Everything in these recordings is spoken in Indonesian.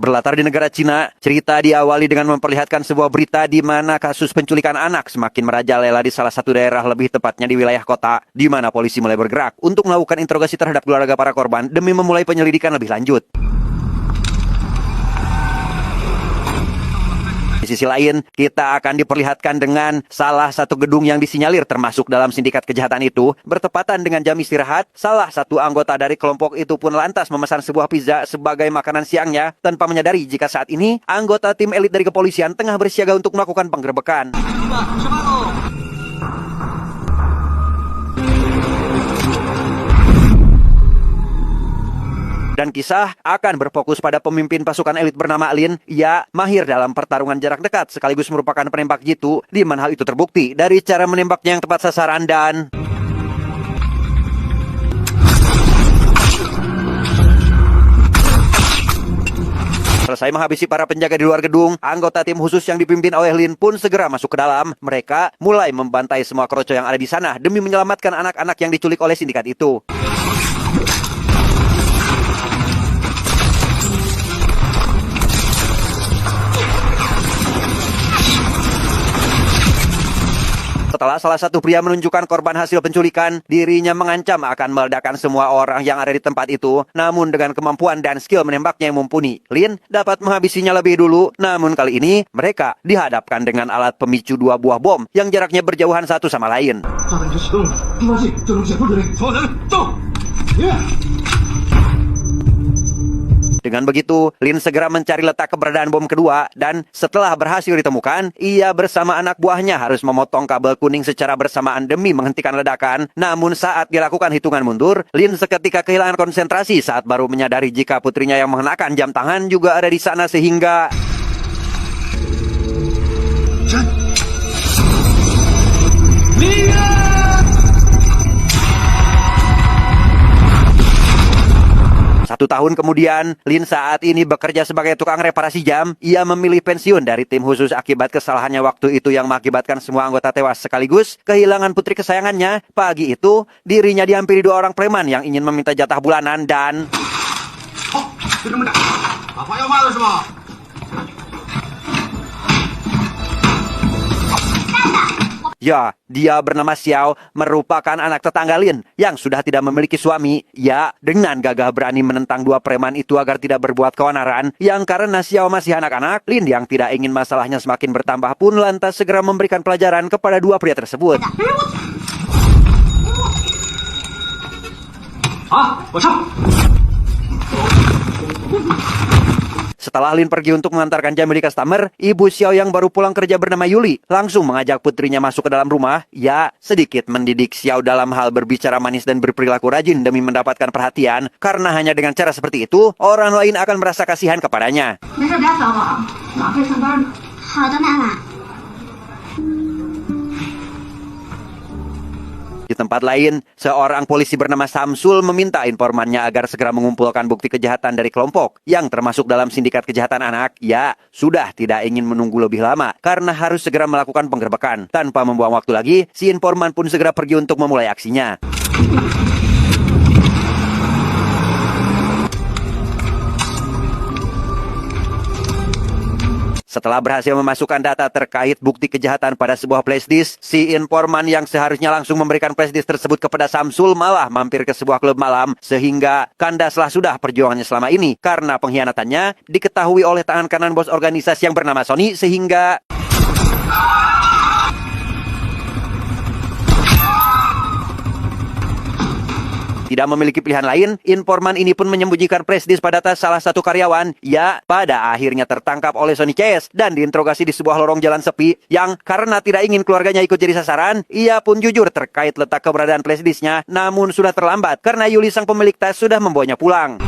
Berlatar di negara Cina, cerita diawali dengan memperlihatkan sebuah berita di mana kasus penculikan anak semakin merajalela di salah satu daerah, lebih tepatnya di wilayah kota, di mana polisi mulai bergerak untuk melakukan interogasi terhadap keluarga para korban demi memulai penyelidikan lebih lanjut. Di sisi lain, kita akan diperlihatkan dengan salah satu gedung yang disinyalir termasuk dalam sindikat kejahatan itu. Bertepatan dengan jam istirahat, salah satu anggota dari kelompok itu pun lantas memesan sebuah pizza sebagai makanan siangnya tanpa menyadari jika saat ini anggota tim elit dari kepolisian tengah bersiaga untuk melakukan penggerebekan. Dan kisah akan berfokus pada pemimpin pasukan elit bernama Lin. Ia mahir dalam pertarungan jarak dekat sekaligus merupakan penembak jitu, di mana hal itu terbukti dari cara menembaknya yang tepat sasaran dan... Selesai menghabisi para penjaga di luar gedung, anggota tim khusus yang dipimpin oleh Lin pun segera masuk ke dalam. Mereka mulai membantai semua keroco yang ada di sana demi menyelamatkan anak-anak yang diculik oleh sindikat itu. Setelah salah satu pria menunjukkan korban hasil penculikan, dirinya mengancam akan meledakkan semua orang yang ada di tempat itu. Namun dengan kemampuan dan skill menembaknya yang mumpuni, Lin dapat menghabisinya lebih dulu. Namun kali ini, mereka dihadapkan dengan alat pemicu 2 buah bom yang jaraknya berjauhan satu sama lain. Dengan begitu, Lin segera mencari letak keberadaan bom kedua dan setelah berhasil ditemukan, ia bersama anak buahnya harus memotong kabel kuning secara bersamaan demi menghentikan ledakan. Namun saat dilakukan hitungan mundur, Lin seketika kehilangan konsentrasi saat baru menyadari jika putrinya yang mengenakan jam tangan juga ada di sana sehingga... Satu tahun kemudian, Lin saat ini bekerja sebagai tukang reparasi jam. Ia memilih pensiun dari tim khusus akibat kesalahannya waktu itu yang mengakibatkan semua anggota tewas sekaligus kehilangan putri kesayangannya. Pagi itu, dirinya dihampiri 2 orang preman yang ingin meminta jatah bulanan dan... Ya, dia bernama Xiao, merupakan anak tetangga Lin yang sudah tidak memiliki suami. Ya, dengan gagah berani menentang 2 preman itu agar tidak berbuat keonaran. Yang karena Xiao masih anak-anak, Lin yang tidak ingin masalahnya semakin bertambah pun lantas segera memberikan pelajaran kepada 2 pria tersebut. Setelah Lin pergi untuk mengantarkan jam di customer, ibu Xiao yang baru pulang kerja bernama Yuli langsung mengajak putrinya masuk ke dalam rumah. Ya, sedikit mendidik Xiao dalam hal berbicara manis dan berperilaku rajin demi mendapatkan perhatian. Karena hanya dengan cara seperti itu, orang lain akan merasa kasihan kepadanya. Di tempat lain, seorang polisi bernama Samsul meminta informannya agar segera mengumpulkan bukti kejahatan dari kelompok yang termasuk dalam sindikat kejahatan anak. Ya, sudah tidak ingin menunggu lebih lama karena harus segera melakukan penggerebekan. Tanpa membuang waktu lagi, si informan pun segera pergi untuk memulai aksinya. Setelah berhasil memasukkan data terkait bukti kejahatan pada sebuah flashdisk, si informan yang seharusnya langsung memberikan flashdisk tersebut kepada Samsul malah mampir ke sebuah klub malam, sehingga kandaslah sudah perjuangannya selama ini karena pengkhianatannya diketahui oleh tangan kanan bos organisasi yang bernama Sony, sehingga... Tidak memiliki pilihan lain, informan ini pun menyembunyikan flashdisk pada tas salah satu karyawan. Ya, pada akhirnya tertangkap oleh Sony CS dan diinterogasi di sebuah lorong jalan sepi yang karena tidak ingin keluarganya ikut jadi sasaran, ia pun jujur terkait letak keberadaan flashdisknya. Namun sudah terlambat karena Yuli sang pemilik tas sudah membawanya pulang.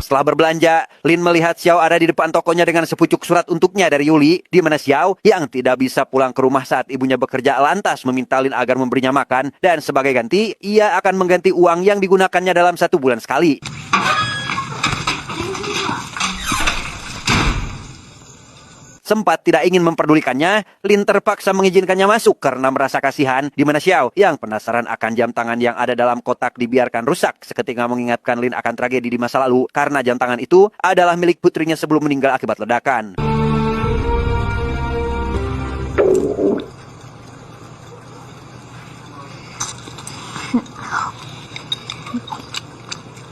Setelah berbelanja, Lin melihat Xiao ada di depan tokonya dengan sepucuk surat untuknya dari Yuli, di mana Xiao yang tidak bisa pulang ke rumah saat ibunya bekerja lantas meminta Lin agar memberinya makan, dan sebagai ganti, ia akan mengganti uang yang digunakannya dalam 1 bulan sekali. sempat tidak ingin memperdulikannya, Lin terpaksa mengizinkannya masuk karena merasa kasihan, di mana Xiao yang penasaran akan jam tangan yang ada dalam kotak dibiarkan rusak seketika mengingatkan Lin akan tragedi di masa lalu karena jam tangan itu adalah milik putrinya sebelum meninggal akibat ledakan.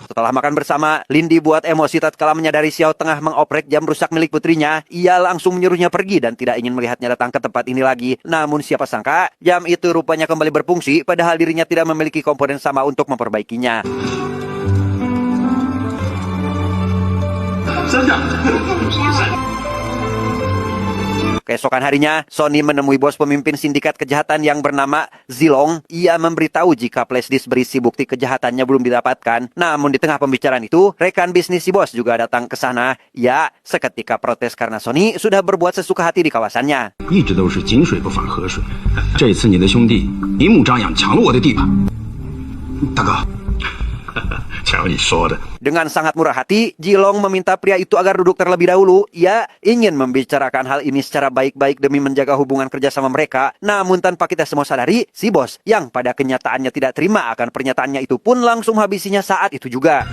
Setelah makan bersama, Lin dibuat emosi tatkala menyadari Xiao tengah mengoprek jam rusak milik putrinya. Ia langsung menyuruhnya pergi dan tidak ingin melihatnya datang ke tempat ini lagi. Namun siapa sangka, jam itu rupanya kembali berfungsi padahal dirinya tidak memiliki komponen sama untuk memperbaikinya. Keesokan harinya, Sony menemui bos pemimpin sindikat kejahatan yang bernama Zilong. Ia memberitahu jika flash disk berisi bukti kejahatannya belum didapatkan. Namun di tengah pembicaraan itu, rekan bisnis si bos juga datang ke sana. Ya, seketika protes karena Sony sudah berbuat sesuka hati di kawasannya. Dengan sangat murah hati, Zilong meminta pria itu agar duduk terlebih dahulu. Ia ingin membicarakan hal ini secara baik-baik demi menjaga hubungan kerjasama mereka. Namun tanpa kita semua sadari, si bos yang pada kenyataannya tidak terima akan pernyataannya itu pun langsung habisinya saat itu juga.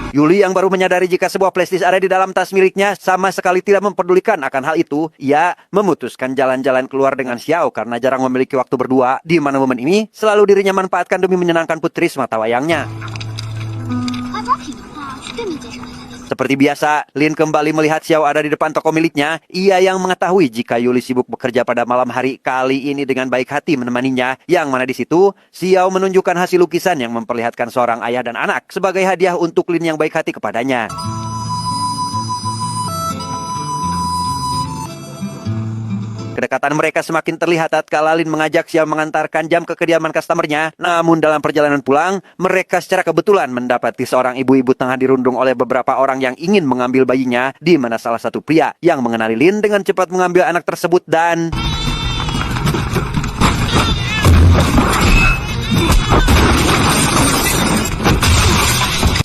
Yuli yang baru menyadari jika sebuah flash disk ada di dalam tas miliknya sama sekali tidak memperdulikan akan hal itu. Ia memutuskan jalan-jalan keluar dengan Xiao karena jarang memiliki waktu berdua, di mana momen ini selalu dirinya manfaatkan demi menyenangkan putri semata wayangnya. Seperti biasa, Lin kembali melihat Xiao ada di depan toko miliknya. Ia yang mengetahui jika Yuli sibuk bekerja pada malam hari, kali ini dengan baik hati menemaninya. Yang mana di situ, Xiao menunjukkan hasil lukisan yang memperlihatkan seorang ayah dan anak sebagai hadiah untuk Lin yang baik hati kepadanya. Kedekatan mereka semakin terlihat tatkala Lin mengajak Xiao mengantarkan jam ke kediaman customernya. Namun dalam perjalanan pulang, mereka secara kebetulan mendapati seorang ibu-ibu tengah dirundung oleh beberapa orang yang ingin mengambil bayinya, di mana salah satu pria yang mengenali Lin dengan cepat mengambil anak tersebut dan...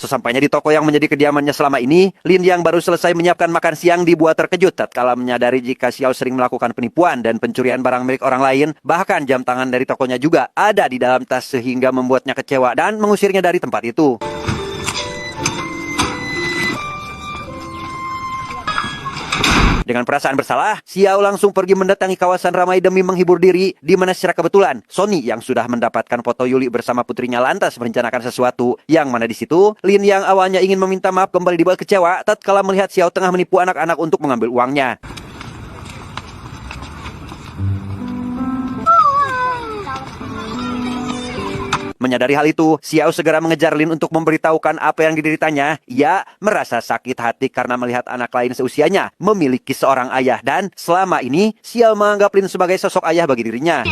Sesampainya di toko yang menjadi kediamannya selama ini, Lin yang baru selesai menyiapkan makan siang dibuat terkejut tatkala menyadari jika Xiao sering melakukan penipuan dan pencurian barang milik orang lain. Bahkan jam tangan dari tokonya juga ada di dalam tas sehingga membuatnya kecewa dan mengusirnya dari tempat itu. Dengan perasaan bersalah, Xiao langsung pergi mendatangi kawasan ramai demi menghibur diri, di mana secara kebetulan Sony yang sudah mendapatkan foto Yuli bersama putrinya lantas merencanakan sesuatu, yang mana di situ Lin yang awalnya ingin meminta maaf kembali dibuat kecewa tatkala melihat Xiao tengah menipu anak-anak untuk mengambil uangnya. Menyadari hal itu, Xiao segera mengejar Lin untuk memberitahukan apa yang dideritanya. Ia merasa sakit hati karena melihat anak lain seusianya memiliki seorang ayah dan selama ini Xiao menganggap Lin sebagai sosok ayah bagi dirinya.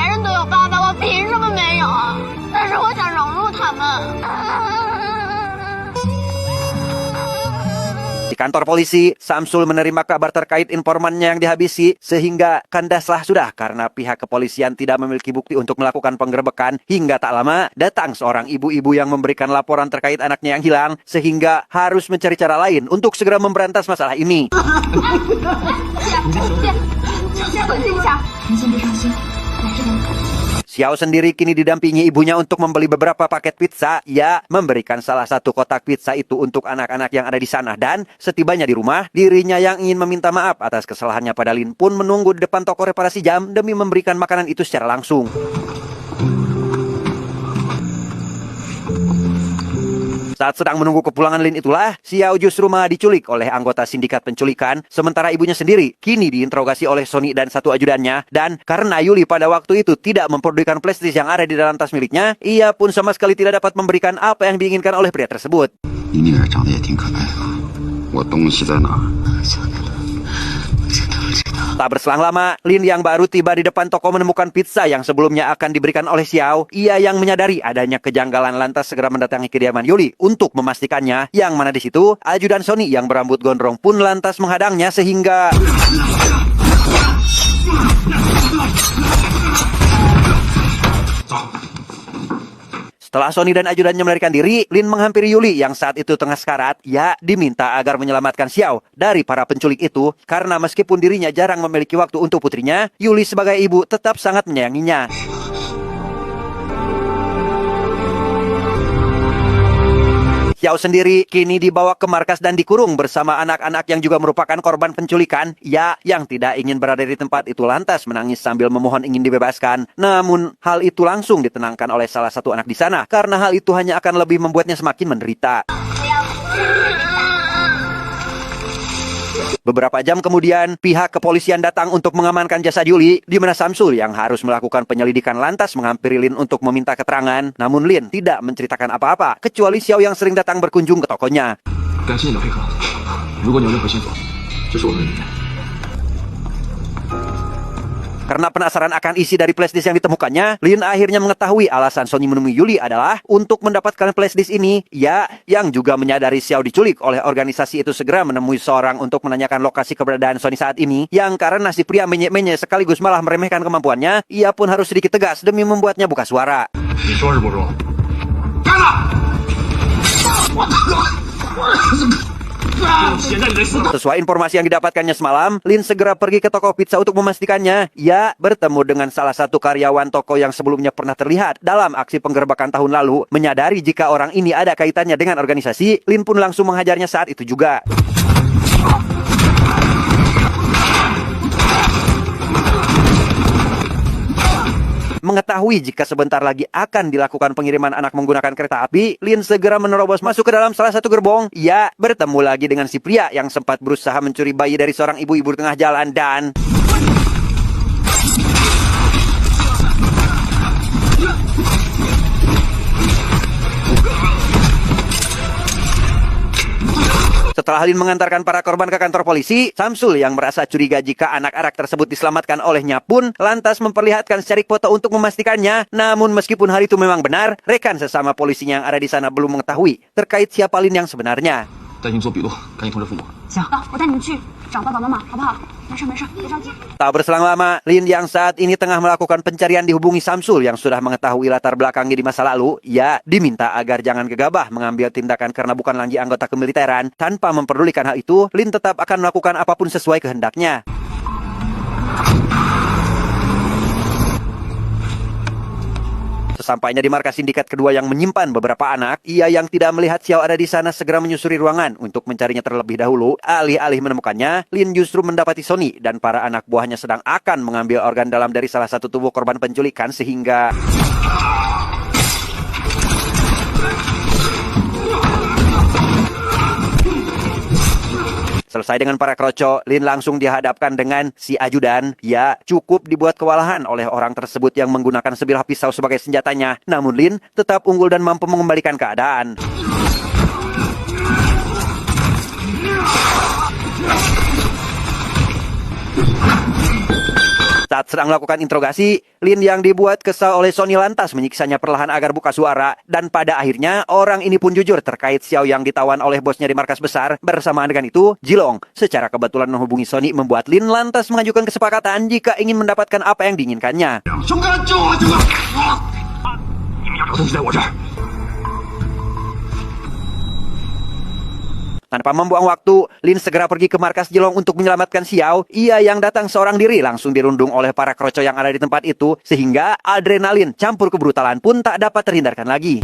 Di kantor polisi, Samsul menerima kabar terkait informannya yang dihabisi, sehingga kandaslah sudah karena pihak kepolisian tidak memiliki bukti untuk melakukan penggerebekan. Hingga tak lama, datang seorang ibu-ibu yang memberikan laporan terkait anaknya yang hilang, sehingga harus mencari cara lain untuk segera memberantas masalah ini. Xiao sendiri kini didampingi ibunya untuk membeli beberapa paket pizza. Ia memberikan salah satu kotak pizza itu untuk anak-anak yang ada di sana. Dan setibanya di rumah, dirinya yang ingin meminta maaf atas kesalahannya pada Lin pun menunggu di depan toko reparasi jam demi memberikan makanan itu secara langsung. Saat sedang menunggu kepulangan Lin itulah, Xiao justru malah diculik oleh anggota sindikat penculikan, sementara ibunya sendiri kini diinterogasi oleh Sony dan satu ajudannya. Dan karena Yuli pada waktu itu tidak memperdulikan flash disk yang ada di dalam tas miliknya, ia pun sama sekali tidak dapat memberikan apa yang diinginkan oleh pria tersebut. Tak berselang lama, Lin yang baru tiba di depan toko menemukan pizza yang sebelumnya akan diberikan oleh Xiao. Ia yang menyadari adanya kejanggalan lantas segera mendatangi kediaman Yuli untuk memastikannya, yang mana di situ ajudan Sony yang berambut gondrong pun lantas menghadangnya sehingga... Setelah Sony dan ajudannya melarikan diri, Lin menghampiri Yuli yang saat itu tengah sekarat. Ia diminta agar menyelamatkan Xiao dari para penculik itu, karena meskipun dirinya jarang memiliki waktu untuk putrinya, Yuli sebagai ibu tetap sangat menyayanginya. Xiao sendiri kini dibawa ke markas dan dikurung bersama anak-anak yang juga merupakan korban penculikan. Ia yang tidak ingin berada di tempat itu lantas menangis sambil memohon ingin dibebaskan. Namun hal itu langsung ditenangkan oleh salah satu anak di sana, karena hal itu hanya akan lebih membuatnya semakin menderita. Beberapa jam kemudian, pihak kepolisian datang untuk mengamankan jasad Yuli, di mana Samsul yang harus melakukan penyelidikan lantas menghampiri Lin untuk meminta keterangan. Namun Lin tidak menceritakan apa-apa, kecuali Xiao yang sering datang berkunjung ke tokonya. Karena penasaran akan isi dari flashdisk yang ditemukannya, Lin akhirnya mengetahui alasan Sony menemui Yuli adalah untuk mendapatkan flashdisk ini. Ia yang juga menyadari Xiao diculik oleh organisasi itu segera menemui seorang untuk menanyakan lokasi keberadaan Sony saat ini, yang karena si pria menye-menye sekaligus malah meremehkan kemampuannya, ia pun harus sedikit tegas demi membuatnya buka suara. Sesuai informasi yang didapatkannya semalam, Lin segera pergi ke toko pizza untuk memastikannya. Ia bertemu dengan salah satu karyawan toko yang sebelumnya pernah terlihat dalam aksi penggerbekan tahun lalu. Menyadari jika orang ini ada kaitannya dengan organisasi, Lin pun langsung menghajarnya saat itu juga. Mengetahui jika sebentar lagi akan dilakukan pengiriman anak menggunakan kereta api, Lin segera menerobos masuk ke dalam salah satu gerbong. Ia bertemu lagi dengan si pria yang sempat berusaha mencuri bayi dari seorang ibu-ibu di tengah jalan dan... Setelah Lin mengantarkan para korban ke kantor polisi, Samsul yang merasa curiga jika anak-anak tersebut diselamatkan olehnya pun lantas memperlihatkan secarik foto untuk memastikannya. Namun meskipun hal itu memang benar, rekan sesama polisinya yang ada di sana belum mengetahui terkait siapa Lin yang sebenarnya. Tak berselang lama, Lin yang saat ini tengah melakukan pencarian dihubungi Samsul yang sudah mengetahui latar belakangnya di masa lalu. Ia diminta agar jangan gegabah mengambil tindakan karena bukan lagi anggota kemiliteran. Tanpa memperdulikan hal itu, Lin tetap akan melakukan apapun sesuai kehendaknya. Sesampainya di markas sindikat kedua yang menyimpan beberapa anak, ia yang tidak melihat Xiao ada di sana segera menyusuri ruangan untuk mencarinya terlebih dahulu. Alih-alih menemukannya, Lin justru mendapati Sony dan para anak buahnya sedang akan mengambil organ dalam dari salah satu tubuh korban penculikan sehingga... Selesai dengan para kroco, Lin langsung dihadapkan dengan si ajudan. Ya, cukup dibuat kewalahan oleh orang tersebut yang menggunakan sebilah pisau sebagai senjatanya. Namun Lin tetap unggul dan mampu mengembalikan keadaan. Saat sedang melakukan interogasi, Lin yang dibuat kesal oleh Sony lantas menyiksanya perlahan agar buka suara. Dan pada akhirnya, orang ini pun jujur terkait Xiao yang ditawan oleh bosnya di markas besar. Bersamaan dengan itu, Jilong secara kebetulan menghubungi Sony membuat Lin lantas mengajukan kesepakatan jika ingin mendapatkan apa yang diinginkannya. Tanpa membuang waktu, Lin segera pergi ke markas Jilong untuk menyelamatkan Xiao. Ia yang datang seorang diri langsung dirundung oleh para kroco yang ada di tempat itu, sehingga adrenalin campur kebrutalan pun tak dapat terhindarkan lagi.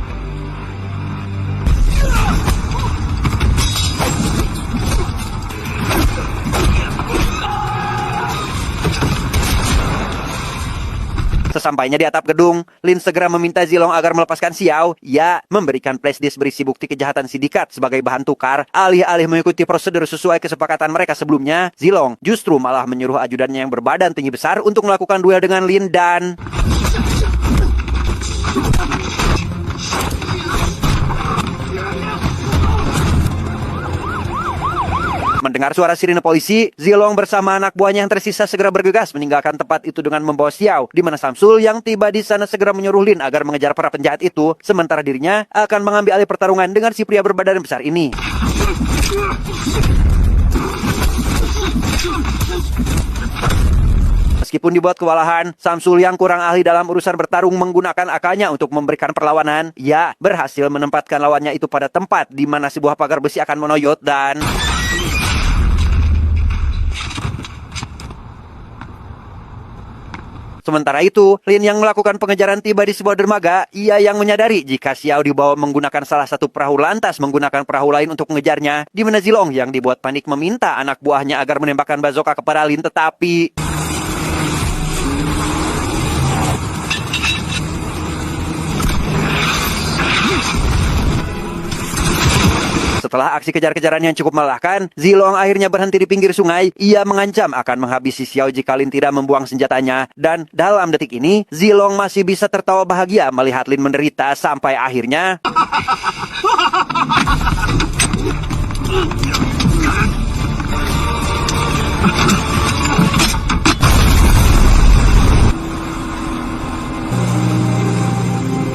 Sesampainya di atap gedung, Lin segera meminta Zilong agar melepaskan Xiao. Ia memberikan flashdisk berisi bukti kejahatan sindikat sebagai bahan tukar. Alih-alih mengikuti prosedur sesuai kesepakatan mereka sebelumnya, Zilong justru malah menyuruh ajudannya yang berbadan tinggi besar untuk melakukan duel dengan Lin dan... Mendengar suara sirine polisi, Zilong bersama anak buahnya yang tersisa segera bergegas meninggalkan tempat itu dengan membawa Xiao, di mana Samsul yang tiba di sana segera menyuruh Lin agar mengejar para penjahat itu, sementara dirinya akan mengambil alih pertarungan dengan si pria berbadan besar ini. Meskipun dibuat kewalahan, Samsul yang kurang ahli dalam urusan bertarung menggunakan akalnya untuk memberikan perlawanan. Ia berhasil menempatkan lawannya itu pada tempat di mana sebuah pagar besi akan menoyot dan... Sementara itu, Lin yang melakukan pengejaran tiba di sebuah dermaga. Ia yang menyadari jika Xiao dibawa menggunakan salah satu perahu lantas menggunakan perahu lain untuk mengejarnya. Di mana Zilong yang dibuat panik meminta anak buahnya agar menembakkan bazooka kepada Lin, tetapi... Setelah aksi kejar-kejaran yang cukup melelahkan, Zilong akhirnya berhenti di pinggir sungai. Ia mengancam akan menghabisi Xiao jika Lin tidak membuang senjatanya. Dan dalam detik ini, Zilong masih bisa tertawa bahagia melihat Lin menderita sampai akhirnya...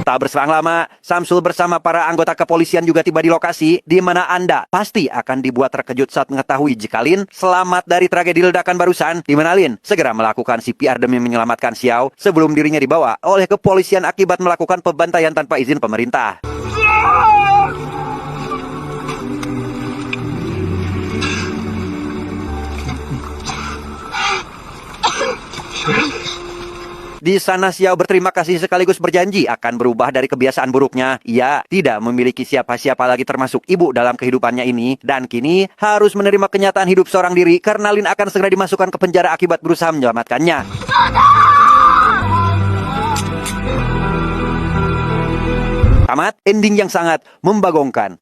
Tak berselang lama, Samsul bersama para anggota kepolisian juga tiba di lokasi, di mana Anda pasti akan dibuat terkejut saat mengetahui jika Lin selamat dari tragedi ledakan barusan, di mana Lin segera melakukan CPR demi menyelamatkan Xiao sebelum dirinya dibawa oleh kepolisian akibat melakukan pembantaian tanpa izin pemerintah. Di sana Xiao berterima kasih sekaligus berjanji akan berubah dari kebiasaan buruknya. Ia tidak memiliki siapa-siapa lagi termasuk ibu dalam kehidupannya ini. Dan kini harus menerima kenyataan hidup seorang diri karena Lin akan segera dimasukkan ke penjara akibat berusaha menyelamatkannya. Tamat ending yang sangat membagongkan.